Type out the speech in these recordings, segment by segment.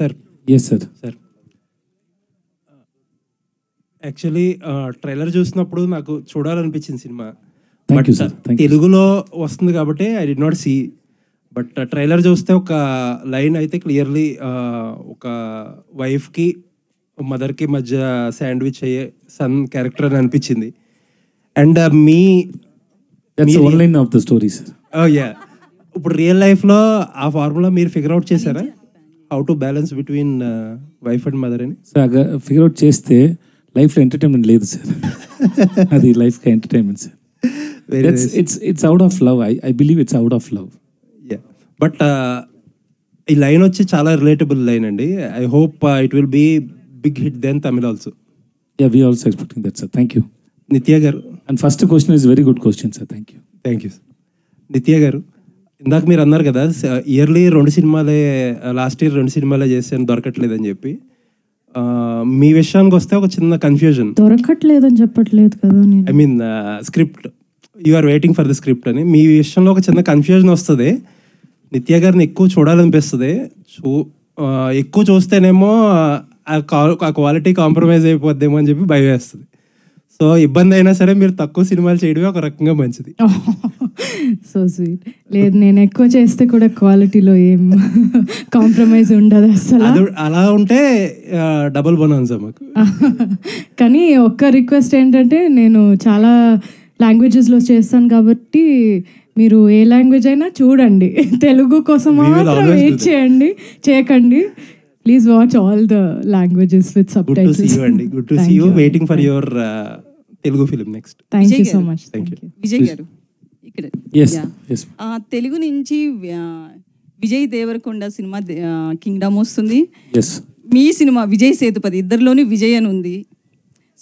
Sir yes sir. Sir actually trailer చూసినప్పుడు నాకు చూడాలనిపించింది సినిమా. Thank you sir. తెలుగులో వస్తుంది కాబట్టి I did not see, but trailer చూస్తే ఒక లైన్ అయితే క్లియర్లీ ఒక వైఫ్కి మదర్కి మధ్య శాండ్విచ్ అయ్యే సన్ క్యారెక్టర్ అని అనిపించింది. And one line of the story sir. Yeah, ఇప్పుడు రియల్ లైఫ్లో ఆ ఫార్ములా మీరు ఫిగర్ అవుట్ చేశారా, how to balance between wife and mother అని? సార్ ఫిగర్ అవుట్ చేస్తే లైఫ్లో ఎంటర్టైన్మెంట్ లేదు సార్. అది లైఫ్కి entertainment sir. It's out of love. I believe it's out of love. Yeah, but ఈ లైన్ వచ్చి చాలా రిలేటబుల్ లైన్ అండి. I hope it will be big hit then Tamil also. Yeah, we also expecting that sir. Thank you. Nithya గారు, and first question is very good question sir. Thank you. Thank you. Nithya గారు, ఇందాక మీరు అన్నారు కదా yearly 2 సినిమాలే, last year 2 సినిమాలే చేశాను దొరకట్లేదని చెప్పి. మీ విషయానికి వస్తే ఒక చిన్న కన్ఫ్యూజన్. దొరకట్లేదని చెప్పట్లేదు కదా, I mean script, you are waiting for the script అని మీ విషయంలో ఒక చిన్న కన్ఫ్యూజన్ వస్తుంది. నిత్య గారిని ఎక్కువ చూడాలనిపిస్తుంది. ఎక్కువ చూస్తేనేమో ఆ క్వాలిటీ కాంప్రమైజ్ అయిపోద్దేమో అని చెప్పి భయం వేస్తుంది. సో ఇబ్బంది అయినా సరే మీరు తక్కువ సినిమాలు చేయడమే ఒక రకంగా మంచిది. So sweet. లేదు, నేను ఎక్కువ చేస్తే కూడా క్వాలిటీలో ఏం కాంప్రమైజ్ ఉండదు అసలు. అలా ఉంటే డబుల్ బోనస్ మాకు. కానీ ఒక్క రిక్వెస్ట్ ఏంటంటే, నేను చాలా లాంగ్వేజెస్లో చేస్తాను కాబట్టి మీరు ఏ లాంగ్వేజ్ అయినా చూడండి, తెలుగు కోసం మాత్రం వెయిట్ చేయకండి. Please watch all the languages with subtitles. Good to see you, Andy. Good to see you. Waiting for your Telugu film next. Thank you so much. Thank you. Vijay గారు ఇక్కడ. Yes. Yes. తెలుగు నుంచి Vijay Devarakonda cinema Kingdom వస్తుంది. Yes. మీ cinema Vijay Sethupathi, ఇద్దరిలోని Vijay అని ఉంది.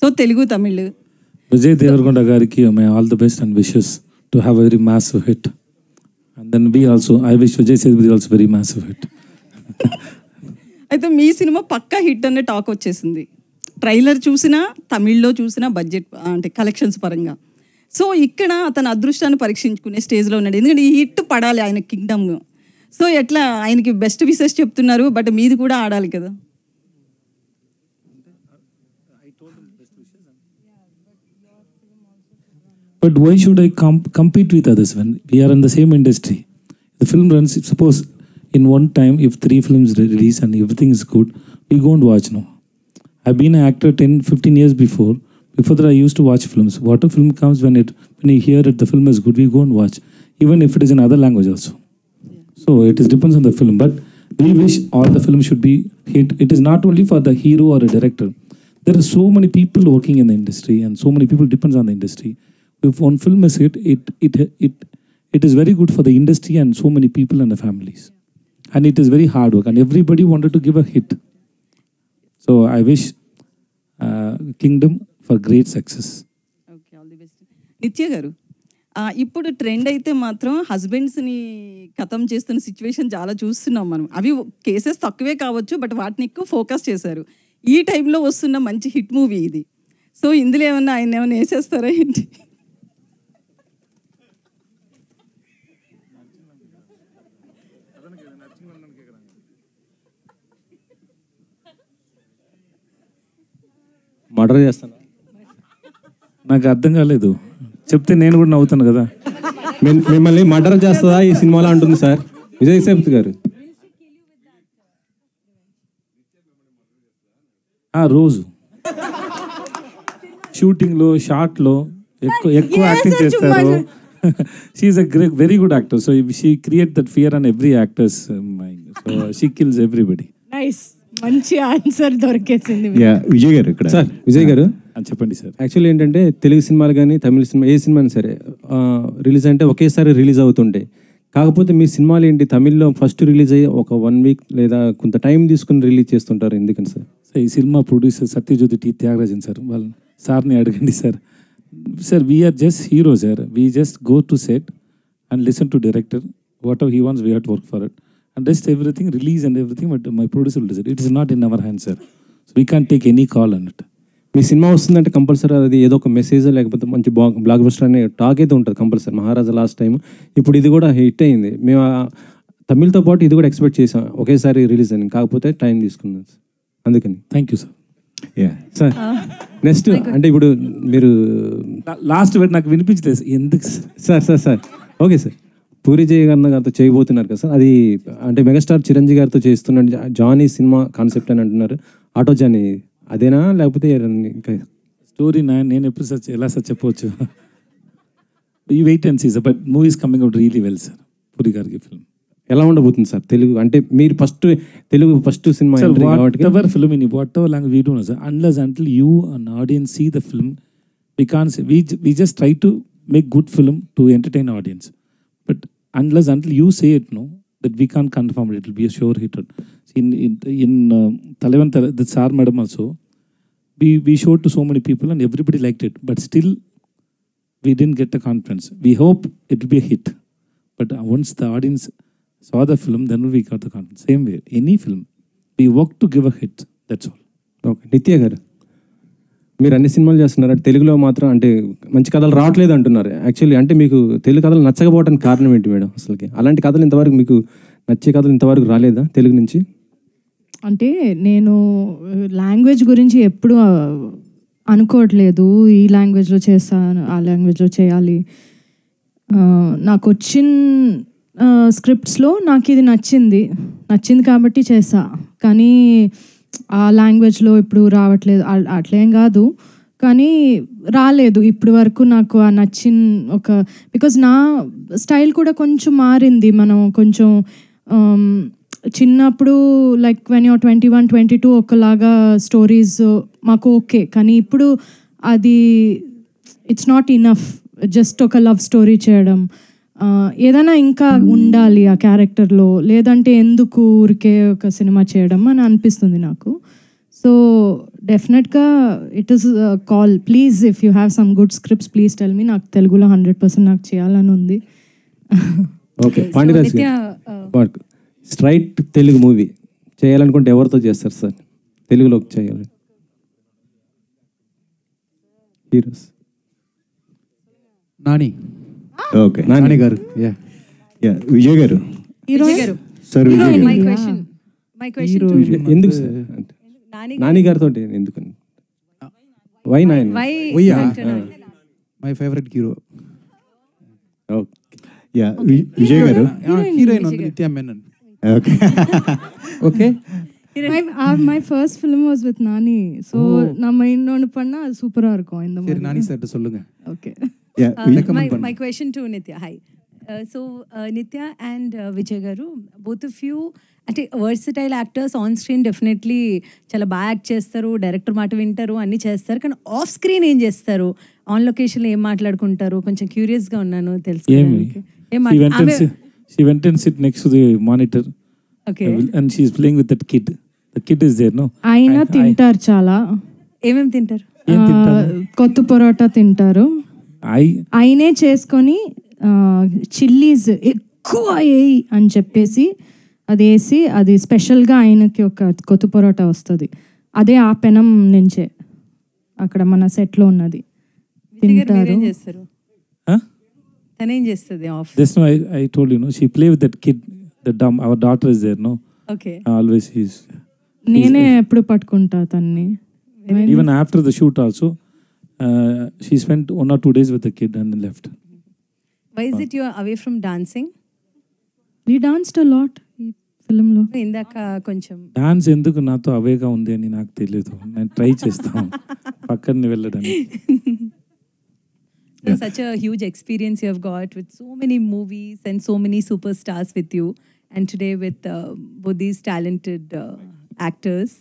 So Telugu Tamil. Vijay Devarakonda గారికి my all the best and wishes to have very massive hit. And then we also, I wish Vijay Sethupathi also very massive hit. అయితే మీ cinema పక్కా hit అనే talk వచ్చేసింది. Trailer చూసినా, తమిళ్లో చూసినా, బడ్జెట్ అంటే కలెక్షన్స్ పరంగా. సో ఇక్కడ అతను అదృష్టాన్ని పరీక్షించుకునే స్టేజ్లో ఉన్నాడు. ఎందుకంటే ఈ హిట్ పడాలి ఆయన కింగ్డమ్. సో ఎట్లా ఆయనకి బెస్ట్ విషెస్ చెప్తున్నారు, బట్ మీది కూడా ఆడాలి కదా. But why should I compete with others when we are in the same industry? The film runs, suppose in one time, if 3 films release and everything is good, we go and watch now. I've been an actor 10-15 years before. Before that, I used to watch films. What a film comes when you hear it, the film is good, we go and watch. Even if it is in other language also. So it depends on the film. But we wish all the films should be hit. It is not only for the hero or a director. There are so many people working in the industry and so many people depends on the industry. If one film is hit, it is very good for the industry and so many people and the families. And it is very hard work and everybody wanted to give a hit. So I wish Kingdom for great success. Okay, all the best. నిత్య గారు, ఇప్పుడు trend అయితే మాత్రం హస్బెండ్స్ని ఖతం చేస్తున్న situation చాలా చూస్తున్నాం మనం. అవి కేసెస్ తక్కువే కావచ్చు, బట్ వాటిని ఎక్కువ ఫోకస్ చేశారు. ఈ టైంలో వస్తున్న మంచి హిట్ మూవీ ఇది. సో ఇందులో ఏమన్నా ఆయన ఏమైనా వేసేస్తారా ఏంటి? మర్డర్ చేస్తాను. నాకు అర్థం కాలేదు, చెప్తే నేను కూడా నవ్వుతాను కదా. మిమ్మల్ని మర్డర్ చేస్తుందా ఈ సినిమాలో అంటుంది సార్ విజయ్ సేతుపతి గారు. రోజు షూటింగ్లో, షార్ట్లో ఎక్కువ యాక్టింగ్ చేస్తారు. She is a very good actor. So she create that fear on every actors mind. So she kills everybody. Nice, మంచి ఆన్సర్ దొరికేసింది. విజయ్ గారు ఇక్కడ. సార్ విజయ్ గారు చెప్పండి సార్. యాక్చువల్లీ ఏంటంటే తెలుగు సినిమాలు కానీ తమిళ సినిమా ఏ సినిమా అయినా సరే రిలీజ్ అంటే ఒకేసారి రిలీజ్ అవుతుంటాయి. కాకపోతే మీ సినిమాలు ఏంటి తమిళ్లో ఫస్ట్ రిలీజ్ అయ్యి ఒక 1 వీక్ లేదా కొంత టైం తీసుకుని రిలీజ్ చేస్తుంటారు, ఎందుకని సార్? ఈ cinema producer Sathyajyothi T Thyagarajan sir, వాళ్ళ సార్ని అడగండి sir. Sir we are just hero sir. We just go to set and listen to director, whatever he wants we have to work for it. And rest everything, release and everything, but my producer will decide. It is not in our hands, sir. So we can't take any call on it. Me cinema వస్తుందంటే compulsory అది ఏదో ఒక message లేకపోతే మంచి block buster అనే talk అయితే ఉంటుంది compulsory. మహారాజా last time, ఇప్పుడు ఇది కూడా హిట్ అయింది. మేము తమిళ్తో పాటు ఇది కూడా ఎక్స్పెక్ట్ చేసాం ఒకేసారి రిలీజ్ అని, కాకపోతే టైం తీసుకున్నాం సార్, అందుకని. Thank you sir. Sir next అంటే ఇప్పుడు మీరు లాస్ట్ నాకు వినిపించలేదు ఎందుకు sir okay sir, Puri Jagannath గారితో చేయబోతున్నారు కదా సార్, అది అంటే మెగాస్టార్ చిరంజీవి గారితో చేస్తున్నట్టు జానీ సినిమా కాన్సెప్ట్ అని అంటున్నారు, ఆటో జానీ అదేనా లేకపోతే ఇంకా స్టోరీ నేను ఎప్పుడు ఎలా సార్ చెప్పవచ్చు, ఈ wait and see sir, but movies coming out really well sir. Puri గారికి ఫిల్మ్ ఎలా ఉండబోతుంది సార్ తెలుగు, అంటే మీరు Telugu first cinema whatever film in whatever language we do know, sir, unless until you an audience see the film, we can't say, we just try to make good film to entertain audience, but unless until you say it, no, that we can't confirm it will be a sure hit. In Talavan the Sar madam also we showed to so many people and everybody liked it, but still we didn't get the confidence. We hope it will be a hit, but once the audience saw the film, then we got the confidence. Same way, any film, we work to give a hit, that's all. Okay, నిత్య గారు మీరు అన్ని సినిమాలు చేస్తున్నారు, తెలుగులో మాత్రం అంటే మంచి కథలు రావట్లేదు అంటున్నారు. యాక్చువల్లీ అంటే మీకు తెలుగు కథలు నచ్చకపోవడానికి కారణం ఏంటి మేడం? అసలుకి అలాంటి కథలు ఇంతవరకు మీకు నచ్చే కథలు ఇంతవరకు రాలేదా తెలుగు నుంచి? అంటే నేను లాంగ్వేజ్ గురించి ఎప్పుడు అనుకోవట్లేదు, ఈ లాంగ్వేజ్లో చేస్తాను ఆ లాంగ్వేజ్లో చేయాలి. నాకు వచ్చిన స్క్రిప్ట్స్లో నాకు ఇది నచ్చింది కాబట్టి చేసా, కానీ ఆ లాంగ్వేజ్లో ఇప్పుడు రావట్లేదు అట్లేం కాదు, కానీ రాలేదు ఇప్పటి వరకు నాకు ఆ నచ్చిన ఒక, బికాజ్ నా స్టైల్ కూడా కొంచెం మారింది. మనం కొంచెం చిన్నప్పుడు లైక్ వెన్ యూర్ 21, 22 ఒకలాగా స్టోరీస్ మాకు ఓకే, కానీ ఇప్పుడు అది ఇట్స్ నాట్ ఇనఫ్ జస్ట్ ఒక లవ్ స్టోరీ చేయడం, ఏదైనా ఇంకా ఉండాలి ఆ క్యారెక్టర్లో, లేదంటే ఎందుకు ఊరికే ఒక సినిమా చేయడం అని అనిపిస్తుంది నాకు. సో డెఫినెట్గా it is call, please if you have some good scripts please tell me, నాకు తెలుగులో 100% నాకు చేయాలని ఉంది. Okay, Pandiraj straight Telugu movie చేయాలనుకుంటే ఎవరితో చేస్తారు సార్ తెలుగులోకి చేయాలి? హీరోస్ నాని. ఓకే, నాని గారు. విజయ్ గారు సార్, విజయ్ గారు ఎందుకు సార్ నాని గారితో ఎందుకు? Why Nani? My favourite hero. Vijay గారు హీరోయిన్ ఉంది Nithya Menen. Okay okay, my first film was with Nani, so na mind on panna super ah irukum indha seri Nani sir solunga. Okay, my question to Nitya. Hi. Nitya and Vijay garu, both of you అంటే versatile actors. On screen definitely చాలా బాగా act చేస్తారు, director మాట వింటారు, అన్నీ చేస్తారు, కానీ off screen ఏం చేస్తారు? ఆన్ లొకేషన్లో ఏం మాట్లాడుకుంటారు? కొంచెం క్యూరియస్గా ఉన్నాను తెలుసుకోవడానికి. She went and sit next to the monitor. Okay. And she's playing with that kid. The kid is there, no? అయినా తింటారు చాలా. ఏమేమి తింటారు? కొత్త పరోటా తింటారు. అయినే చేసుకొని చిల్లీస్ ఎక్కువ వేయి అని చెప్పేసి అది వేసి, అది స్పెషల్గా ఆయనకి ఒక కొత్త పరోటా వస్తుంది, అదే ఆ పెనం నుంచే అక్కడ మన సెట్లో ఉన్నది తింటారు. తనేం చేస్తుంది of? Just now I told you, no, she play with that kid, our daughter is there, no? Okay. Always he's నేనే ఎప్పుడు పట్టుకుంటా తన్ని. Even after the shoot also, she spent 1 or 2 days with the kid and then left. Why is it you are away from dancing? We danced a lot ఈ ఫిల్మ్లో. ఇందాక కొంచెం dance ఎందుకు నాతో అవేగా ఉంది అని నాకు తెలియదు, నేను ట్రై చేస్తాను పక్కన వెళ్ళడానికి. Such a huge experience you have got with so many movies and so many superstars with you, and today with both these talented actors.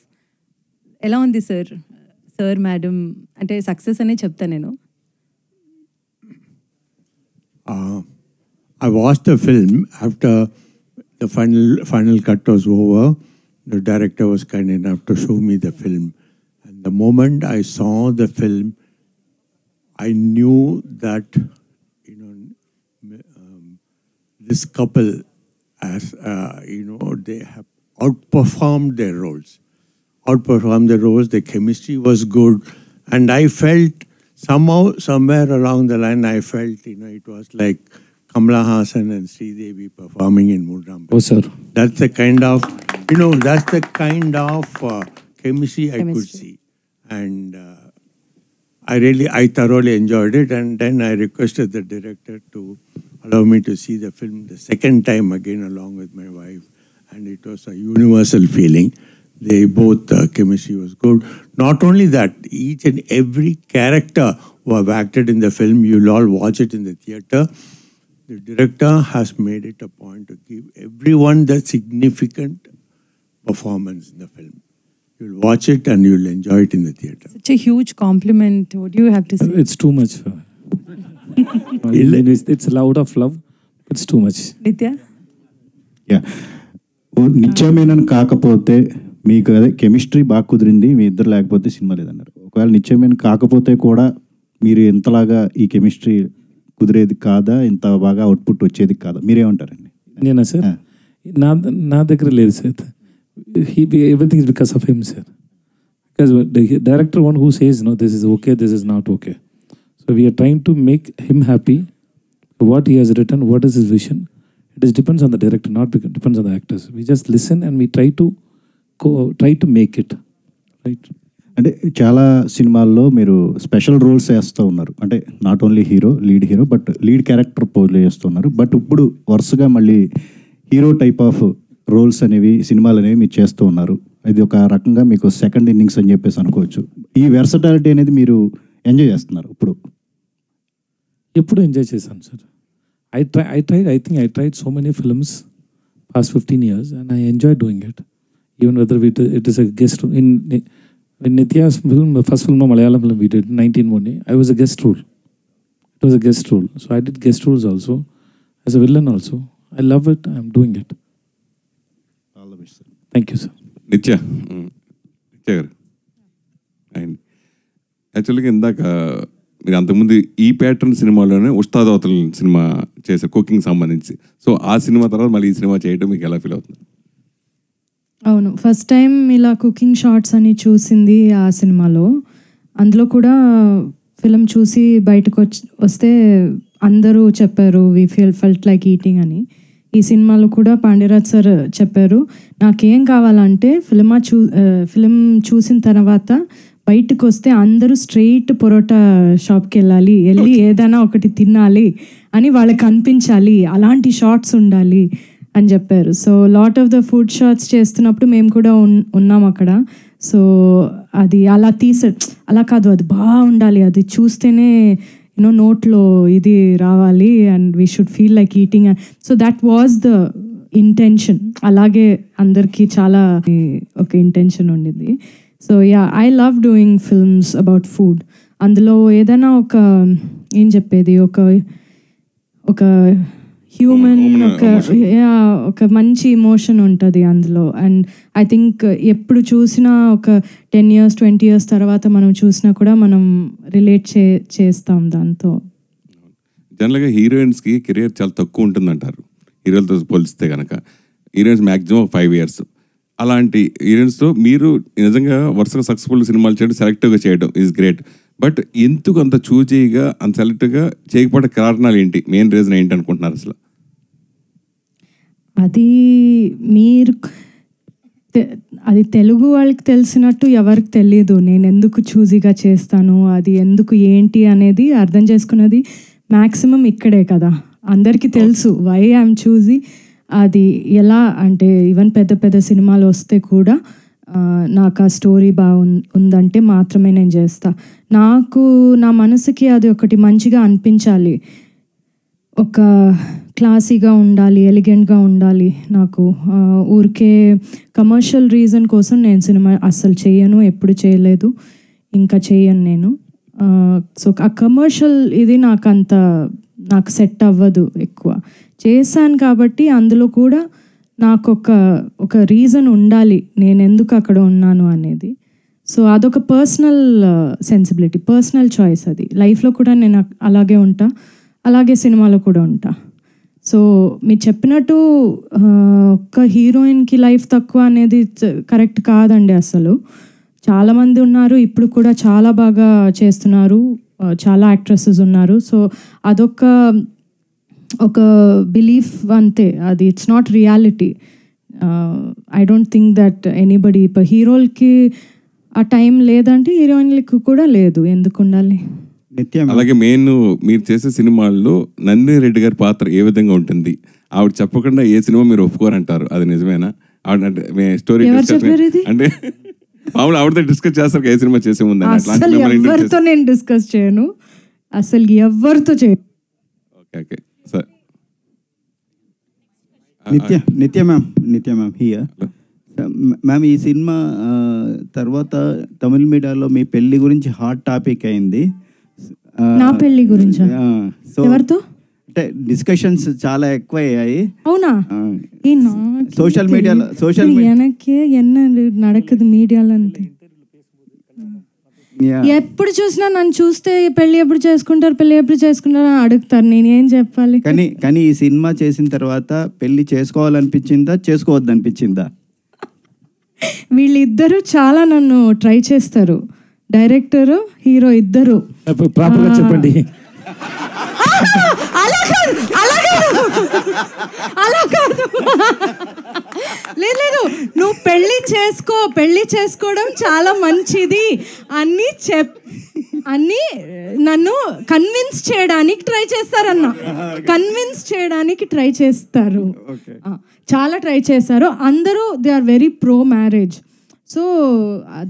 ఎలా ఉంది సార్? సార్ మేడం అంటే సక్సెస్ అనే చెప్తా నేను. I watched the film after the final cut was over. The director was kind enough to show me the film, and the moment I saw the film, I knew that this couple, as they have outperformed their roles. The chemistry was good, and I felt somehow, somewhere along the line, I felt it was like Kamala Hassan and Sridevi performing in Moonram. Oh, sir. That's the kind of, chemistry I could see. And I thoroughly enjoyed it. And then I requested the director to allow me to see the film the second time again along with my wife. And it was a universal feeling. They both, chemistry was good. Not only that, each and every character who have acted in the film, you'll all watch it in the theater. The director has made it a point to give everyone the significant performance in the film. You'll watch it and you'll enjoy it in the theater. Such a huge compliment. What do you have to say? It's too much. It's loud of love. It's too much. Nitya? Yeah నిత్యమేనని కాకపోతే మీకు అదే chemistry బాగా కుదిరింది, మీ ఇద్దరు లేకపోతే cinema లేదన్నారు. ఒకవేళ నిత్యమేన కాకపోతే కూడా మీరు ఎంతలాగా ఈ కెమిస్ట్రీ కుదిరేది కాదా, ఇంత బాగా అవుట్పుట్ వచ్చేది కాదా, మీరేమంటారండి? నేనా సార్? నా దగ్గర లేదు sir. Everything is because of him, sir. Because the director one who says, no, this is okay, this is not okay. So we are trying to make him happy. What he has written, what is his vision? It depends on the director, not depends on the actors. We just listen and we try to make it. Right? అంటే చాలా సినిమాల్లో మీరు special roles వేస్తూ ఉన్నారు. అంటే not only lead hero but lead character play చేస్తున్నారు. But ఇప్పుడు వరుసగా మళ్ళీ హీరో టైప్ ఆఫ్ రోల్స్ అనేవి సినిమాలు అనేవి మీరు చేస్తూ ఉన్నారు. ఇది ఒక రకంగా మీకు సెకండ్ ఇన్నింగ్స్ అని చెప్పేసి అనుకోవచ్చు. ఈ వెర్సటాలిటీ అనేది మీరు ఎంజాయ్ చేస్తున్నారు ఇప్పుడు? ఎప్పుడు ఎంజాయ్ చేశాను sir. I think I tried so many films past 15 years and I enjoy doing it. Even whether it is a guest in Nitya's film, the first film, Malayalam film we did, 19 I was a guest role. It was a guest role. So I did guest roles also, as a villain also. I love it. I'm doing it. All the best, sir. Thank you, sir. నిత్య గారు, and యాక్చువల్గా ఇందాక మీరు అంతకుముందు ఈ pattern సినిమాలోనే ఉస్తాద్ అవతల cinema చేశారు కుకింగ్ సంబంధించి. సో ఆ సినిమా తర్వాత మళ్ళీ ఈ సినిమా చేయడం మీకు ఎలా ఫీల్ అవుతుంది? అవును, ఫస్ట్ టైం ఇలా కుకింగ్ షార్ట్స్ అని చూసింది ఆ సినిమాలో. అందులో కూడా ఫిలిం చూసి బయటకు వస్తే అందరూ చెప్పారు వీ ఫెల్ట్ లైక్ ఈటింగ్ అని. ఈ సినిమాలో కూడా పాండ్యరాజ్ సార్ చెప్పారు, నాకేం కావాలంటే ఫిలిం చూసిన తర్వాత బయటకు వస్తే అందరూ స్ట్రెయిట్ పొరోటా షాప్కి వెళ్ళి ఏదైనా ఒకటి తినాలి అని వాళ్ళకి అనిపించాలి, అలాంటి షార్ట్స్ ఉండాలి అని చెప్పారు. So lot of the food shorts చేస్తున్నప్పుడు మేము కూడా ఉన్నాం అక్కడ. సో అది అలా కాదు, అది బాగుండాలి, అది చూస్తేనే నోట్లో ఇది రావాలి and we should feel like eating. So that was the intention. అలాగే అందరికీ చాలా ఒక ఇంటెన్షన్ ఉండింది. So yeah, I love doing films about food. అందులో ఏదైనా ఏం చెప్పేది, ఒక హ్యూమన్ ఒక మంచి ఇమోషన్ ఉంటుంది అందులో. అండ్ ఐ థింక్ ఎప్పుడు చూసినా ఒక 10 years 20 years తర్వాత మనం చూసినా కూడా మనం రిలేట్ చేస్తాం దాంతో. జనరల్గా హీరోయిన్స్కి కెరియర్ చాలా తక్కువ ఉంటుందంటారు హీరోలతో పోలిస్తే కనుక. Heroines maximum 5 years. అలాంటి హీరోయిన్స్తో మీరు నిజంగా వరుసగా సక్సెస్ఫుల్ సినిమాలు చేయడం, సెలెక్టివ్గా చేయడం ఈజ్ గ్రేట్. బట్ ఎందుకు అంత చూజీగా అంత సెలెక్టివ్గా చేయకపోవడం కారణాలు ఏంటి? మెయిన్ రీజన్ ఏంటి అనుకుంటున్నారు అసలు? అది తెలుగు వాళ్ళకి తెలిసినట్టు ఎవరికి తెలియదు నేను ఎందుకు చూజీగా చేస్తాను, అది ఎందుకు ఏంటి అనేది అర్థం చేసుకున్నది మ్యాక్సిమం ఇక్కడే కదా. అందరికీ తెలుసు వై ఐఎమ్ చూజీ. అది ఎలా అంటే ఈవెన్ పెద్ద పెద్ద సినిమాలు వస్తే కూడా నాకు ఆ స్టోరీ ఉందంటే మాత్రమే నేను చేస్తా. నా మనసుకి అది ఒకటి మంచిగా అనిపించాలి, ఒక క్లాసీగా ఉండాలి, ఎలిగెంట్గా ఉండాలి. నాకు ఊరికే కమర్షియల్ రీజన్ కోసం నేను సినిమా అస్సలు చేయను, ఎప్పుడు చేయలేదు, ఇంకా చేయను నేను. సో ఆ కమర్షియల్ ఇది నాకు సెట్ అవ్వదు ఎక్కువ. చేశాను కాబట్టి అందులో కూడా నాకు ఒక రీజన్ ఉండాలి నేను ఎందుకు అక్కడ ఉన్నాను అనేది. సో అదొక పర్సనల్ సెన్సిబిలిటీ, పర్సనల్ చాయిస్. అది లైఫ్లో కూడా నేను అలాగే ఉంటా, అలాగే సినిమాలో కూడా ఉంటా. సో మీరు చెప్పినట్టు ఒక హీరోయిన్కి లైఫ్ తక్కువ అనేది కరెక్ట్ కాదండి అసలు. చాలామంది ఉన్నారు, ఇప్పుడు కూడా చాలా బాగా చేస్తున్నారు, చాలా యాక్ట్రెసెస్ ఉన్నారు. సో అదొక ఒక బిలీఫ్ అంతే, అది it's not reality. I don't think that anybody హీరోలకి ఆ టైం లేదంటే హీరోయిన్లకి కూడా లేదు, ఎందుకు ఉండాలి? అలాగే మెయిన్ మీరు చేసే సినిమాల్లో నందిని రెడ్డి గారి పాత్ర ఏ విధంగా ఉంటుంది? ఆవిడ చెప్పకుండా ఏ సినిమా మీరు ఒప్పుకోరంటారు, అది నిజమేనా? ఆవిడ అంటే స్టోరీ అంటే మామూలు ఆవిడతో డిస్కస్ చేస్తారు ఏ సినిమా చేసే ముందు? అసలు ఎవరితో నేను డిస్కస్ చేయను, అసలు ఎవరితో చేయను. Okay okay sir. నిత్య మ్యామ్ హియర్. మ్యామ్, ఈ సినిమా తర్వాత తమిళ మీడియాలో మీ పెళ్లి గురించి హాట్ టాపిక్ అయింది. నా పెళ్లి గురించి సో ఎవరితో అంటే డిస్కషన్స్ చాలా ఎక్కువ అయ్యాయి. అవునా? సోషల్ మీడియాలో ఎనకే ఎన్న నడకదు మీడియాలో అంతే. ఎప్పుడు చూసినా నన్ను చూస్తే పెళ్లి ఎప్పుడు చేసుకుంటారు అని అడుగుతారు, నేను ఏం చెప్పాలి? కానీ ఈ సినిమా చేసిన తర్వాత పెళ్లి చేసుకోవాలనిపించిందా, చేసుకోవద్దనిపించిందా? వీళ్ళిద్దరూ చాలా నన్ను ట్రై చేస్తారు, డైరెక్టర్ హీరో ఇద్దరు. ప్రాపర్గా చెప్పండి. అలా కాదు, లేదు, నువ్వు పెళ్లి చేసుకోవడం చాలా మంచిది అని నన్ను కన్విన్స్ చేయడానికి ట్రై చేస్తారు, చాలా ట్రై చేస్తారు అందరూ. They are very pro marriage. So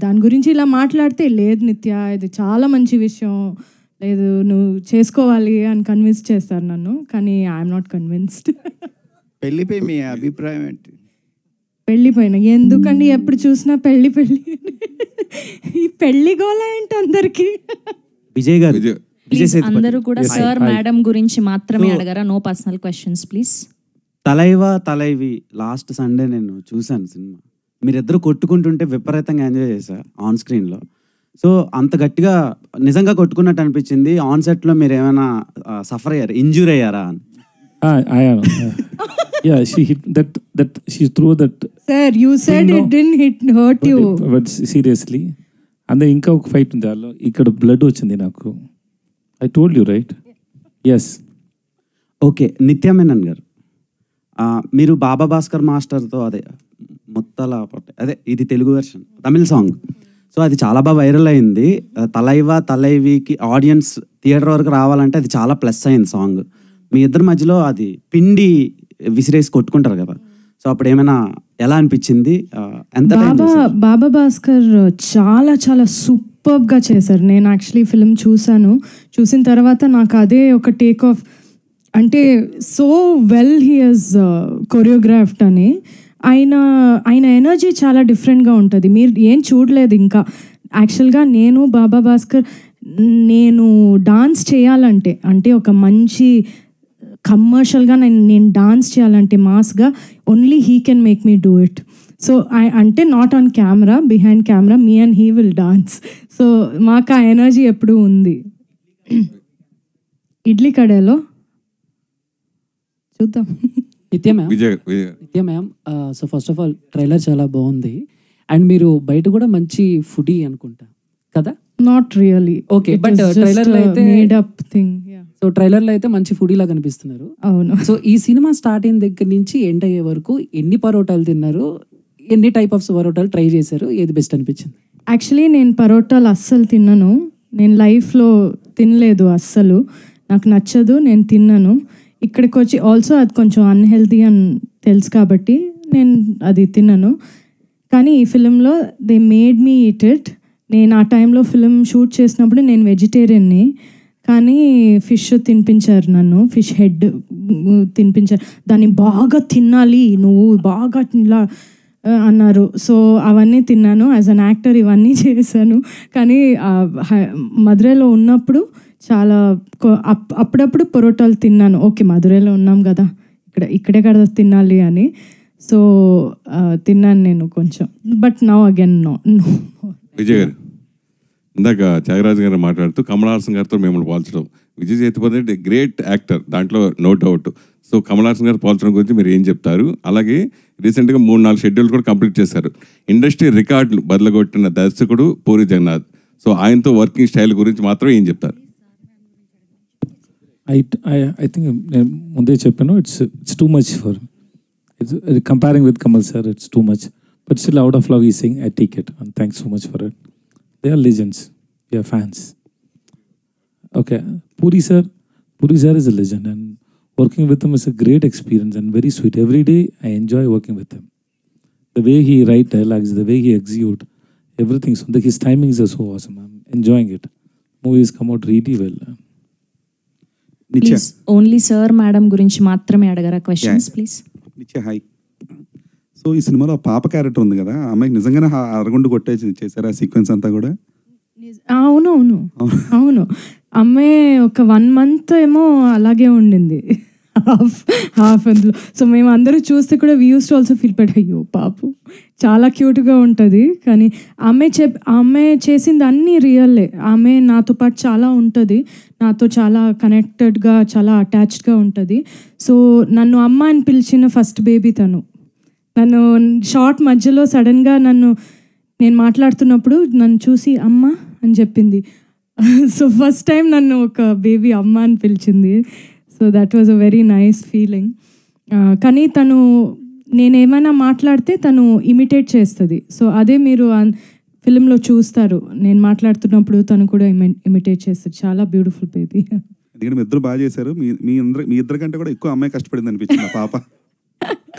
దాని గురించి ఇలా మాట్లాడితే, లేదు నిత్య ఇది చాలా మంచి విషయం, లేదు నువ్వు చేసుకోవాలి అని కన్విన్స్ చేస్తారు నన్ను, కానీ ఐఎమ్ నాట్ కన్విన్స్డ్. పెళ్లిపై మీ అభిప్రాయం ఏంటి? పెళ్ళిపోయినా ఎందుకండి, ఎప్పుడు చూసినా పెళ్ళి ఈ పెళ్లి గోల ఏంటి అందరికి? విజయ్ గారు, అందరూ కూడా సార్ మేడం గురించి మాత్రమే అడగరా, no personal questions please. Thalaivi last Sunday నేను చూశాను సినిమా. మీరిద్దరు కొట్టుకుంటుంటే విపరీతంగా ఎంజాయ్ చేశారు ఆన్ స్క్రీన్లో. సో అంత గట్టిగా నిజంగా కొట్టుకున్నట్టు అనిపించింది. ఆన్ సెట్లో మీరు ఏమైనా సఫర్ అయ్యారు, ఇంజూర్ అయ్యారా అని? Yeah, she hit that she threw that. Sir, you said it didn't hurt you. But seriously, and ఇంకా ఒక ఫైట్ ఉంది దానిలో, ఇక్కడ బ్లడ్ వచ్చింది నాకు. I told you right? Yes. Okay, నిత్య మేనన్ గారు, మీరు బాబా భాస్కర్ మాస్టర్తో అదే ముత్తల అదే ఇది తెలుగు వెర్షన్ తమిళ సాంగ్, సో అది చాలా బాగా వైరల్ అయింది. తలైవికి ఆడియన్స్ థియేటర్ వరకు రావాలంటే అది చాలా ప్లస్ అయింది సాంగ్. మీ ఇద్దరి మధ్యలో అది పిండి విసిరేసి కొట్టుకుంటారు కదా, సో అప్పుడు ఏమైనా ఎలా అనిపించింది? ఎంత బాబా భాస్కర్ చాలా చాలా సూపర్గా చేశారు. నేను యాక్చువల్లీ ఫిల్మ్ చూసిన తర్వాత నాకు అదే ఒక టేక్ ఆఫ్, అంటే so well he has choreographed అని. ఆయన ఎనర్జీ చాలా డిఫరెంట్గా ఉంటుంది, మీరు ఏం చూడలేదు ఇంకా. యాక్చువల్గా నేను బాబా భాస్కర్ డాన్స్ చేయాలంటే, అంటే ఒక మంచి కమర్షియల్గా నేను డాన్స్ చేయాలంటే మాస్గా, only he can make me do it. So అంటే not on camera, behind camera me and he will dance. So మాకు ఆ ఎనర్జీ ఎప్పుడూ ఉంది. ఇడ్లీ కడలో చూద్దాం. Nithya ma'am, so first of all trailer చాలా బాగుంది, అండ్ మీరు బయట కూడా మంచి ఫుడీ అనుకుంటా కదా? Not really. ఓకే, బట్ ట్రైలర్లో అయితే మేడ్ అప్ థింగ్. సో ట్రైలర్లో అయితే మంచి ఫుడీ లాగా కనిపిస్తున్నారు. అవును. సో ఈ సినిమా స్టార్ట్ అయిన దగ్గర నుంచి ఎండ్ అయ్యే వరకు ఎన్ని పరోటాలు తిన్నారు, ఎన్ని టైప్ ఆఫ్ పరోటాలు ట్రై చేశారు, ఏది బెస్ట్ అనిపించింది? యాక్చువల్లీ నేను పరోటాలు అస్సలు తిన్నాను, నేను లైఫ్లో తినలేదు అస్సలు, నాకు నచ్చదు, నేను తిన్నాను. ఇక్కడికి వచ్చి ఆల్సో అది కొంచెం అన్హెల్తీ అని తెలుసు కాబట్టి నేను అది తిన్నాను. కానీ ఈ ఫిలింలో they made me eat it. నేను ఆ టైంలో ఫిలిం షూట్ చేసినప్పుడు నేను వెజిటేరియన్ని, కానీ ఫిష్ తినిపించారు నన్ను, ఫిష్ హెడ్ తినిపించారు. దాన్ని బాగా తినాలి నువ్వు, బాగా ఇలా అన్నారు. సో అవన్నీ తిన్నాను. యాజ్ అన్ యాక్టర్ ఇవన్నీ చేశాను. కానీ మధురైలో ఉన్నప్పుడు చాలా అప్పుడప్పుడు పొరోటాలు తిన్నాను. ఓకే, మధురైలో ఉన్నాం కదా, ఇక్కడే కదా తినాలి అని. సో తిన్నాను నేను కొంచెం, but now again no. Vijay గారు, ఇందాక త్యాగరాజు గారు మాట్లాడుతూ కమల్ హాసన్ గారితో మిమ్మల్ని పోల్చడం, విజయ్ సేతుపతి గ్రేట్ యాక్టర్, దాంట్లో no doubt. So Kamal Haasan గారు పోల్చడం గురించి మీరు ఏం చెప్తారు? అలాగే రీసెంట్గా 3-4 షెడ్యూల్స్ కూడా కంప్లీట్ చేశారు. ఇండస్ట్రీ రికార్డులు బదలగొట్టిన దర్శకుడు పూరి జగన్నాథ్. సో ఆయనతో వర్కింగ్ స్టైల్ గురించి మాత్రం ఏం చెప్తారు? I think నేను ముందే చెప్పాను, it's too much for me. It's comparing with Kamal sir, it's too much. But still, out of love, he's saying, I take it. And thanks so much for it. They are legends. We are fans. Okay. Puri sir is a legend. And working with him is a great experience and very sweet. Every day, I enjoy working with him. The way he write dialogues, the way he execute, everything. So his timings are so awesome. I'm enjoying it. Movies come out really well. Please only sir madam గురించి మాత్రమే అడగరా questions please. నిత్య hi. So ఈ సినిమాలో పాప character ఉంది కదా, అమ్మాయికి నిజంగానే అరగుండు కొట్టేసి చేశారా సీక్వెన్స్ అంతా కూడా? అవును. అమ్మాయి ఒక 1 month ఏమో అలాగే ఉండింది, హాఫ్ అందులో. సో మేము అందరూ చూస్తే కూడా we use to also feel but అయ్యో పాపు చాలా క్యూట్గా ఉంటుంది. కానీ ఆమె చేసింది అన్నీ రియల్లే. ఆమె నాతో పాటు చాలా ఉంటుంది, నాతో చాలా కనెక్టెడ్గా, చాలా అటాచ్డ్గా ఉంటుంది. సో నన్ను అమ్మ అని పిలిచిన ఫస్ట్ బేబీ తను. నన్ను షార్ట్ మధ్యలో సడన్గా నేను మాట్లాడుతున్నప్పుడు నన్ను చూసి అమ్మ అని చెప్పింది. సో ఫస్ట్ టైం నన్ను ఒక బేబీ అమ్మ అని పిలిచింది. So that was a very nice feeling. కానీ నేనేమైనా మాట్లాడితే తను ఇమిటేట్ చేస్తుంది. సో అదే మీరు ఫిలింలో చూస్తారు, నేను మాట్లాడుతున్నప్పుడు తను కూడా ఇమిటేట్ చేస్తుంది. చాలా బ్యూటిఫుల్ బేబీ. ఎందుకంటే మీ ఇద్దరు బాగా చేశారు. మీ ఇద్దరి కంటే కూడా ఎక్కువ అమ్మాయి కష్టపడింది అనిపించింది ఆ పాప.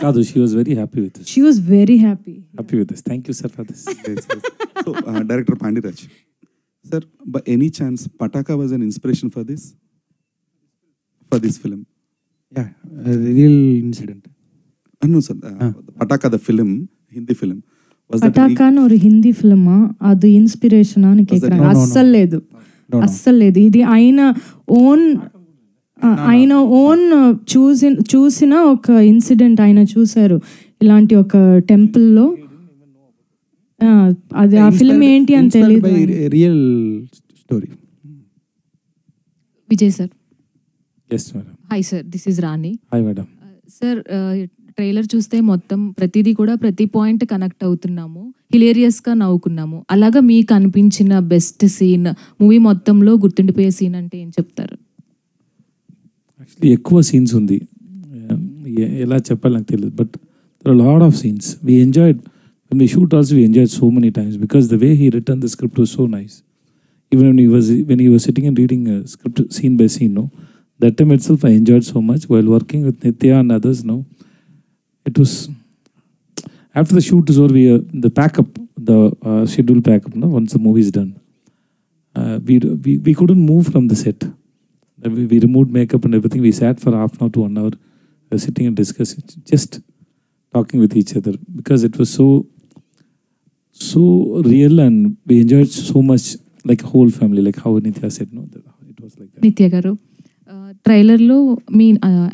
కాదు, she was very happy with this. She was very happy with this. Thank you sir for this. So director Pandiraaj sir, by any chance Pataka was an inspiration for this film? Yeah, a real incident. No sir, Pataka the film, Hindi film, was that పటాకాన్ ఒక హిందీ ఫిల్మా? అది inspiration అని కేకుறாங்க. అస్సలు లేదు. ఇది ఆయన own చూసిన ఒక incident. ఆయన చూశారు ఇలాంటి ఒక టెంపుల్లో. అది ఆ ఫిల్మ్ ఏంటి అని తెలియదు. Real story. Vijay sir. Yes madam. Hi sir, this is Rani. Hi madam. Sir trailer చూస్తే మొత్తం ప్రతిదీ కూడా ప్రతి పాయింట్ కనెక్ట్ అవుతున్నాము, హిలేరియస్గా నవ్వుకున్నాము. అలాగా మీకు అనిపించిన బెస్ట్ సీన్, మూవీ మొత్తంలో గుర్తుండిపోయే సీన్ అంటే ఏం చెప్తారు? యాక్చువల్లీ ఎక్కువ సీన్స్ ఉంది, ఎలా చెప్పాలి నాకు తెలియదు. But there are lot of scenes we enjoyed. when we shoot also we enjoyed so many times because the way he written the script was so nice. Even when he was sitting and reading a script scene by scene, no, that time itself I enjoyed so much while working with Nitya and others. No, it was after the shoot is over, the pack-up, the schedule pack-up, no, once the movie is done, we couldn't move from the set. We removed makeup and everything. We sat for half an hour to 1 hour sitting and discussing, just talking with each other because it was so real and we enjoyed so much like a whole family, like how Nitya said, no, it was like that. నిత్య గారు, ట్రైలర్లో మీ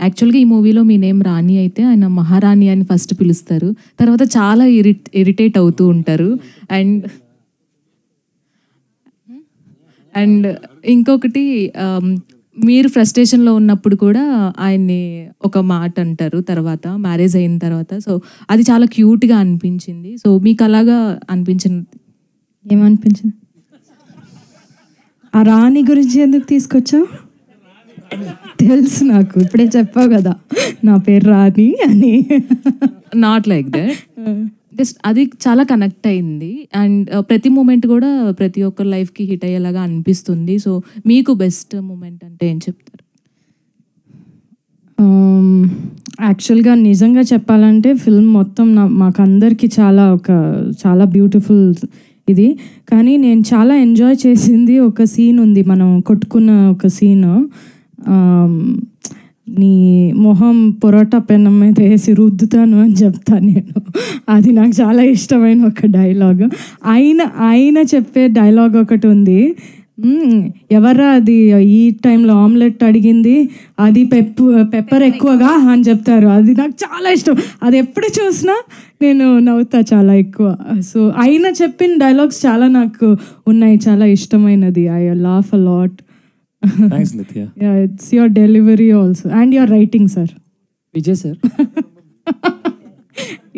యాక్చువల్గా ఈ మూవీలో మీ name రాణి అయితే ఆయన మహారాణి అని ఫస్ట్ పిలుస్తారు, తర్వాత చాలా ఇరిటేట్ అవుతూ ఉంటారు. అండ్ ఇంకొకటి, మీరు ఫ్రస్ట్రేషన్లో ఉన్నప్పుడు కూడా ఆయన్ని ఒక మాట అంటారు తర్వాత మ్యారేజ్ అయిన తర్వాత. సో అది చాలా క్యూట్గా అనిపించింది. సో మీకు అలాగా అనిపించింది? ఏమనిపించింది? ఆ రాణి గురించి ఎందుకు తీసుకొచ్చావు? తెలుసు నాకు, ఇప్పుడే చెప్పావు కదా నా పేరు రాణి అని. నాట్ లైక్ దట్, జస్ట్ అది చాలా కనెక్ట్ అయింది. అండ్ ప్రతి మూమెంట్ కూడా ప్రతి ఒక్కరి లైఫ్కి హిట్ అయ్యేలాగా అనిపిస్తుంది. సో మీకు బెస్ట్ మూమెంట్ అంటే ఏం చెప్తారు? యాక్చువల్గా నిజంగా చెప్పాలంటే ఫిల్మ్ మొత్తం మాకందరికి చాలా బ్యూటిఫుల్ ఇది. కానీ నేను చాలా ఎంజాయ్ చేసింది ఒక సీన్ ఉంది, మనం కొట్టుకున్న ఒక సీన్. నీ మొహం పొరోటా పెనం మీద వేసి రుద్దుతాను అని చెప్తాను నేను. అది నాకు చాలా ఇష్టమైన ఒక డైలాగ్. ఆయన చెప్పే డైలాగ్ ఒకటి ఉంది, ఎవరా అది ఈ టైంలో ఆమ్లెట్ అడిగింది, అది పెప్పర్ ఎక్కువగా అని చెప్తారు. అది నాకు చాలా ఇష్టం, అది ఎప్పుడు చూసినా నేను నవ్వుతా చాలా ఎక్కువ. సో ఆయన చెప్పిన డైలాగ్స్ చాలా నాకు ఉన్నాయి, చాలా ఇష్టమైనది. I laugh a lot. Thanks Nitya. Yeah, it's your delivery also and your writing, sir. Vijay sir.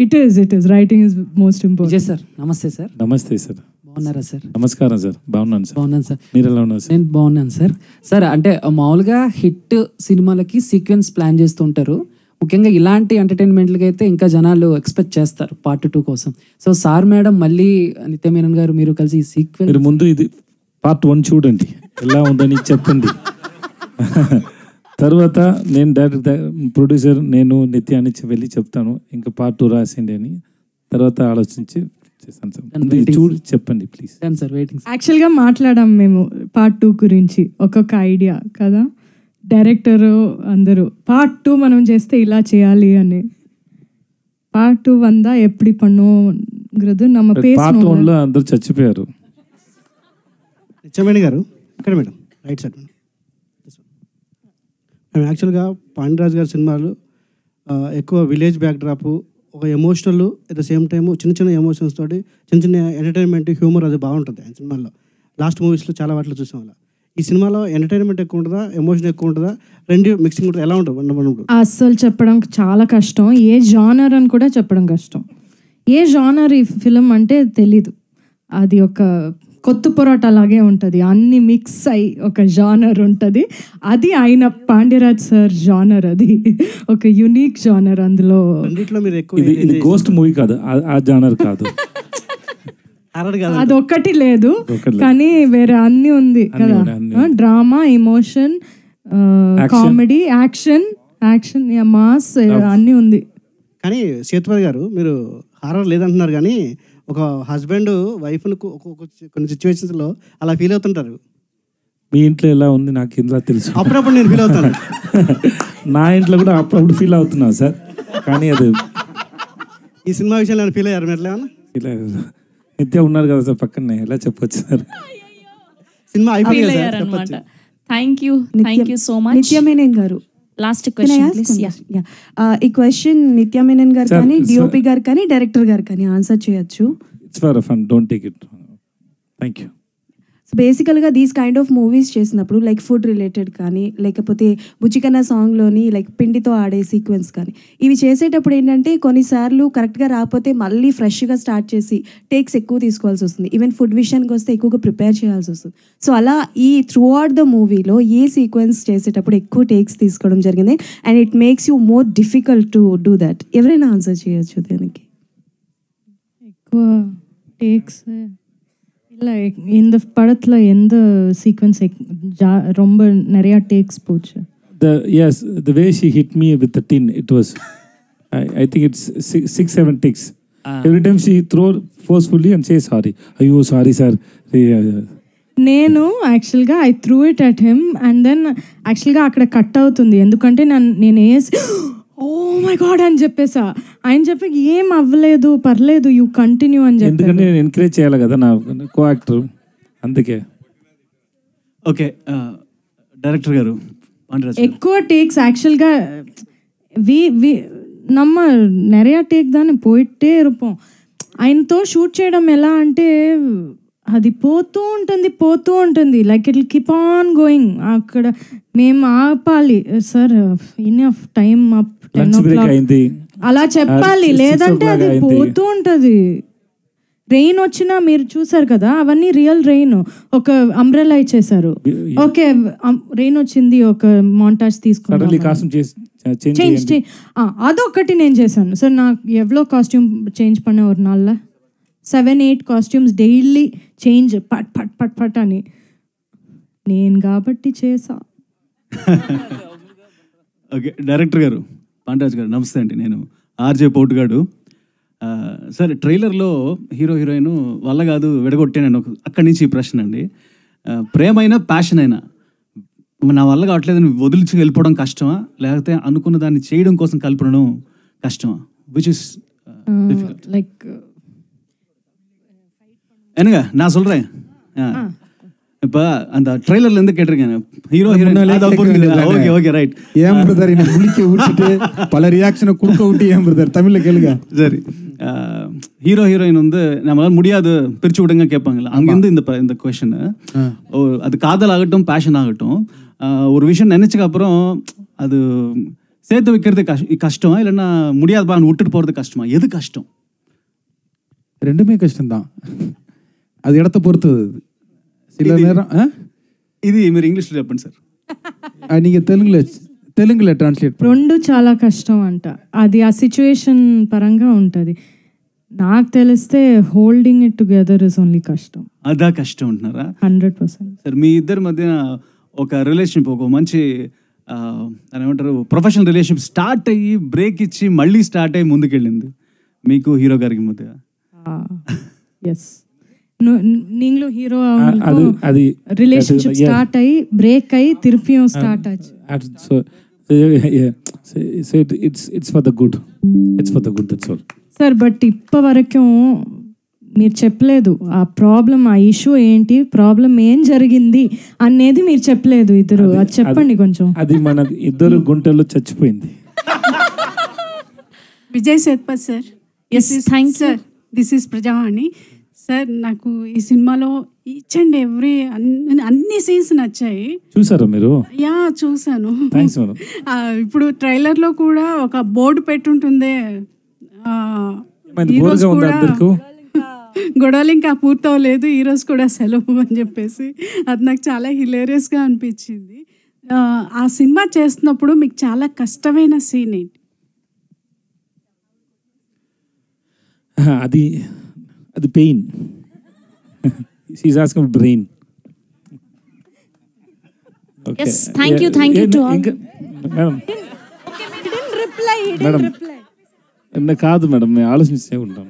It is writing is most important. Vijay sir, namaste sir. Namaste sir. బాగున్నారా sir? నమస్కారం sir, బాగున్నాను sir. బాగున్నాను sir. మీరు ఎలా ఉన్నారు sir? నేను బాగున్నాను sir. Sir అంటే మామూలుగా హిట్ సినిమాలకి సీక్వెన్స్ ప్లాన్ చేస్తుంటారు. ముఖ్యంగా ఇలాంటి ఎంటర్టైన్మెంట్లకి అయితే ఇంకా జనాలు ఎక్స్పెక్ట్ చేస్తారు పార్ట్ 2 కోసం. సో సార్ మేడం మళ్ళీ నిత్య మేనన్ గారు మీరు కలిసి ఈ సీక్వెన్స్ మీరు ముందు ఇది పార్ట్ 1 చూడండి, ఎలా ఉందని చెప్పండి. తర్వాత నేను డైరెక్ట్ ప్రొడ్యూసర్ నేను నిత్య అని వెళ్ళి చెప్తాను ఇంకా పార్ట్ 2 రాసిండి అని. తర్వాత ఆలోచించి చేస్తాను సార్. చూడు చెప్పండి ప్లీజ్. Sir waiting. యాక్చువల్గా మాట్లాడాం మేము పార్ట్ 2 గురించి, ఒక్కొక్క ఐడియా కదా, డైరెక్టర్ అందరూ పార్ట్ 2 మనం చేస్తే ఇలా చేయాలి అని. పార్ట్ 2 వందా ఎప్పుడు பண்ணுங்கிறது நம்ம పార్ట్ பேசணும். 1లో అందరూ చచ్చిపోయారు. నిత్యమేని గారు ఇక్కడ మేడం రైట్ సైడ్ మేము యాక్చువల్గా పాండ్యరాజ్ గారి సినిమాలు ఎక్కువ విలేజ్ బ్యాక్డ్రాప్, ఒక emotional at the same time చిన్న చిన్న ఎమోషన్స్ తోటి చిన్న చిన్న ఎంటర్టైన్మెంట్ హ్యూమర్ అది బాగుంటుంది ఆయన సినిమాల్లో. లాస్ట్ మూవీస్లో చాలా వాటిలో చూసాం అలా. ఈ సినిమాలో ఎంటర్టైన్మెంట్ ఎక్కువ ఉంటుందా, ఎమోషన్ ఎక్కువ ఉంటుందా, రెండు మిక్సింగ్ ఉంటుంది, ఎలా ఉంటుంది? అస్సలు చెప్పడం చాలా కష్టం. ఏ జానర్ అని కూడా చెప్పడం కష్టం. ఏ జానర్ ఈ ఫిలిం అంటే తెలీదు. అది ఒక కొత్త పొరాట అలాగే ఉంటుంది, అన్ని మిక్స్ అయి ఒక జానర్ ఉంటుంది. అది ఆయన పాండ్యరాజ్ సార్ జానర్, అది ఒక యునిక్ జానర్. అందులో ఇది గోస్ట్ మూవీ కాదు, ఆ జానర్ కాదు. అది ఒక్కటి లేదు కానీ వేరే అన్ని ఉంది కదా, drama, emotion, comedy, action, mass అన్ని ఉంది. కానీ సేతుపతి గారు మీరు హారర్ లేదంటున్నారు కానీ ఒక హస్బెండ్ వైఫ్ను కొన్ని సిచ్యువేషన్స్లో అలా ఫీల్ అవుతుంటారు. మీ ఇంట్లో ఎలా ఉంది నాకు ఇంట్లో తెలుసు. అప్పుడప్పుడు నేను ఫీల్ అవుతాను. నా ఇంట్లో కూడా అప్పుడప్పుడు ఫీల్ అవుతున్నా సార్. కానీ అది ఈ సినిమా విషయంలో నేను ఫీల్ అయ్యారు మీరు ఎట్లా? ఫీల్ అయ్యారు. నిత్య ఉన్నారు కదా సార్ పక్కనే, ఎలా చెప్పొచ్చు సార్? సినిమా అయిపోయింది. Thank you so much. నిత్య మేనన్ గారు లాస్ట్ క్వశ్చన్ ప్లీజ్. ఈ క్వశ్చన్ నిత్య మేనన్ గారు కానీ డిఓపి గారు కానీ డైరెక్టర్ గారు కానీ ఆన్సర్ చేయొచ్చు. It's for fun, don't take it. Thank you. So బేసికల్గా దీస్ కైండ్ ఆఫ్ మూవీస్ చేసినప్పుడు లైక్ ఫుడ్ రిలేటెడ్ కానీ లేకపోతే బుచ్చికన్న సాంగ్లోని లైక్ పిండితో ఆడే సీక్వెన్స్ కానీ ఇవి చేసేటప్పుడు ఏంటంటే కొన్నిసార్లు కరెక్ట్గా రాకపోతే మళ్ళీ ఫ్రెష్గా స్టార్ట్ చేసి టేక్స్ ఎక్కువ తీసుకోవాల్సి వస్తుంది. ఈవెన్ ఫుడ్ విషయానికి వస్తే ఎక్కువగా ప్రిపేర్ చేయాల్సి వస్తుంది. సో అలా ఈ త్రూ అవుట్ ద మూవీలో ఏ సీక్వెన్స్ చేసేటప్పుడు ఎక్కువ టేక్స్ తీసుకోవడం జరిగింది and it makes you more difficult to do that? ఎవరైనా ఆన్సర్ చేయొచ్చు దానికి. ఎక్కువ టేక్స్ இல்லை இந்த படத்தில் எந்த சீக்வன்ஸ் ரொம்ப நிறையா டேக்ஸ் போச்சு? Yes, the way she hit me with the tin, it was I think it's 6-7 takes. Every time she throw forcefully and say sorry. Ayyo sorry sir. నేను యాక్చువల్గా I threw it at him and then యాక్చువల్గా అక్కడ cut అవుతుంది ఎందుకంటే నేను వేసి oh my God అని చెప్పేసా. ఆయన చెప్పి ఏం అవ్వలేదు పర్లేదు యూ కంటిన్యూ అని చెప్పి, ఎందుకంటే నేను ఎంకరేజ్ చేయాలి కదా నా కో యాక్టర్, అందుకే. ఓకే డైరెక్టర్ గారు ఎక్కువ టేక్స్ ఆக்சுவல்గా நம்ம நிறையா டேக் தானே போயிட்டே இருப்போம். ఆయనతో షూట్ చేయడం ఎలా అంటే అది పోతూ ఉంటుంది like it will keep on going. అక్కడ మేము ఆపాలి sir enough time up 10 o'clock అలా చెప్పాలి, లేదంటే అది పోతూ ఉంటుంది. రెయిన్ వచ్చినా మీరు చూసారు కదా అవన్నీ రియల్ రెయిన్. ఒక అంబ్రెల్లా ఇచ్చేసారు, ఓకే రెయిన్ వచ్చింది, ఒక మాంటాజ్ తీసుకున్నాం, చేంజ్ అదొకటి నేను చేశాను సార్. నాకు ఎవ్వలో కాస్ట్యూమ్ చేంజ్ பண்ண ஒரு நாள்ல 7-8 కాస్ట్యూమ్స్ డైలీ చేంజ్ పట్ పట్ పట్ పట్ అని నేను కాబట్టి చేసా. ఓకే డైరెక్టర్ గారు పాండ్యరాజ్ గారు నమస్తే అండి, నేను ఆర్జే పోటుగాడు. సార్ ట్రైలర్లో హీరో హీరోయిన్ వల్ల కాదు విడగొట్టాను అక్కడి నుంచి ఈ ప్రశ్న అండి. ప్రేమైనా ప్యాషన్ అయినా నా వల్ల కావట్లేదని వదిలిచి వెళ్ళిపోవడం కష్టమా, లేకపోతే అనుకున్న దాన్ని చేయడం కోసం కలుపుకోవడం கஷ்டமா? Which is difficult? லைக் என்னங்க நான் சொல்கிறேன். இப்போ அந்த ட்ரெய்லர்லேருந்து கேட்டிருக்கேன் hero heroine. Okay okay right. ஏன் பிரதர் என்ன முழிக்க விட்டுட்டு பல ரியாக்ஷனை கொடுக்க விட்டு ஏன் பிரதர் தமிழில் கேளுங்க. சரி ஹீரோ ஹீரோயின் வந்து நம்மளால முடியாது பிரித்து விடுங்க கேட்பாங்களா, அங்கேருந்து இந்த கொஷனு. அது காதல் ஆகட்டும் பேஷன் ஆகட்டும், ஒரு விஷயம் நினச்சக்கு அப்புறம் அது சேர்த்து வைக்கிறது கஷ்டமா இல்லைன்னா முடியாதுப்பா விட்டுட்டு போகிறது கஷ்டமா, எது கஷ்டம்? ரெண்டுமே கஷ்டம்தான். అది ఎడత పొరుతుంది సిల నేరం ఇది మీరు ఇంగ్లీష్లో చెప్పండి సార్. నీకు తెలుగులో ట్రాన్స్లేట్. రెండు చాలా కష్టం అంట, అది ఆ సిచ్యువేషన్ పరంగా ఉంటుంది. నాకు తెలిస్తే holding it together is only కష్టం. అదా కష్టం అంటున్నారా? 100%. సార్ మీ ఇద్దరి మధ్య ఒక రిలేషన్షిప్, ఒక మంచి అని ఏమంటారు ప్రొఫెషనల్ రిలేషన్షిప్ స్టార్ట్ అయ్యి బ్రేక్ ఇచ్చి మళ్ళీ స్టార్ట్ అయ్యి ముందుకెళ్ళింది మీకు హీరో గారికి మధ్య. ఎస్, நீங்களும் ஹீரோ అది రిలేషన్షిప్ స్టార్ట్ అయ్యి బ్రేక్ అయ్యి తిరిపియం స్టార్ట్ ఆச்சு. So it's for the good, it's for the good, that's all. Sir but ఇప్పటి వరకు మీరు చెప్పలేదు ఆ ప్రాబ్లం, ఆ ఇష్యూ ఏంటి, ప్రాబ్లం ఏం జరిగింది అనేది మీరు చెప్పలేదు ఇద్దరు. అది చెప్పండి కొంచెం. అది మన ఇద్దరు గుంటల్లో చచ్చిపోయింది. Vijay Sethupathi sir. Yes, thank you sir. This is Prajavani sir. నాకు ఈ సినిమాలో ఈచ్ అండ్ ఎవ్రీ అన్ని సీన్స్ నచ్చాయి. చూసారా మీరు? యా చూసాను. Thanks madam. ఇప్పుడు ట్రైలర్లో కూడా ఒక బోర్డు పెట్టుంటుందే, గొడవలు ఇంకా పూర్తవలేదు, ఈరోజు కూడా సెలవు అని చెప్పేసి, అది నాకు చాలా హిలేరియస్గా అనిపించింది. ఆ సినిమా చేస్తున్నప్పుడు మీకు చాలా కష్టమైన సీన్ ఏంటి? అది pain. She's asking about brain. yes thank you to all. Madam madam కాదు మేడం, మేము ఆలోచిస్తూ ఉంటాం.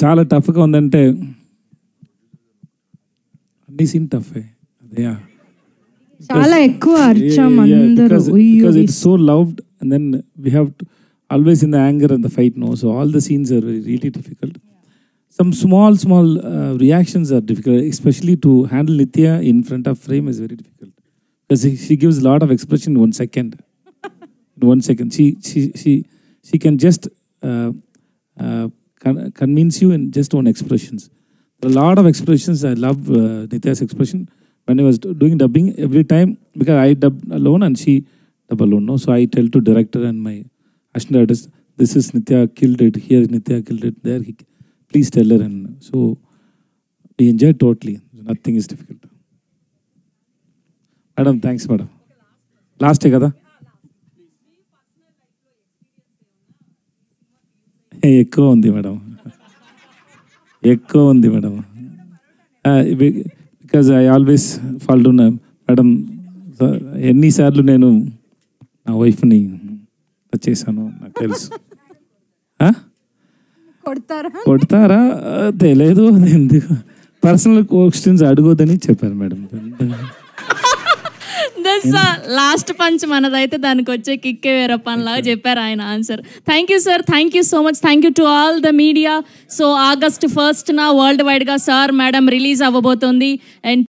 చాలా టఫ్గా ఉందంటే అన్ని సీన్ టఫ్. అదే చాలా ఎక్కువ అర్చం అందరూ. because it's so loved and then we have to always in the anger and the fight, no, so all the scenes are really difficult. Some small reactions are difficult, especially to handle Nithya in front of frame is very difficult because she gives a lot of expression in 1 second. In 1 second she can just convince you in just one expressions. A lot of expressions. I love Nithya's expression when I was doing dubbing every time, because I dub alone and she dub alone, no, so I tell to director and my assistant artist, this is Nithya killed it here, Nithya killed it there, please tell her, and so we enjoy totally. Nothing is difficult. Madam, thanks madam. Last kada ఎక్కువ ఉంది madam, ఎక్కువ ఉంది madam. Because I always fall down madam. ఎన్నిసార్లు నేను నా వైఫ్ని చేశాను నాకు తెలుసు. కొడతారా తెలియదు, ఎందుకు పర్సనల్ క్వశ్చన్స్ అడగొద్దని చెప్పారు మేడం. లాస్ట్ పంచ్ మనదైతే దానికి వచ్చే కిక్కే వేరే పనిలాగా చెప్పారు ఆయన answer. Thank you sir, thank you so much. Thank you to all the media. So August 1st world వైడ్గా సార్ మేడం రిలీజ్ అవ్వబోతోంది. అండ్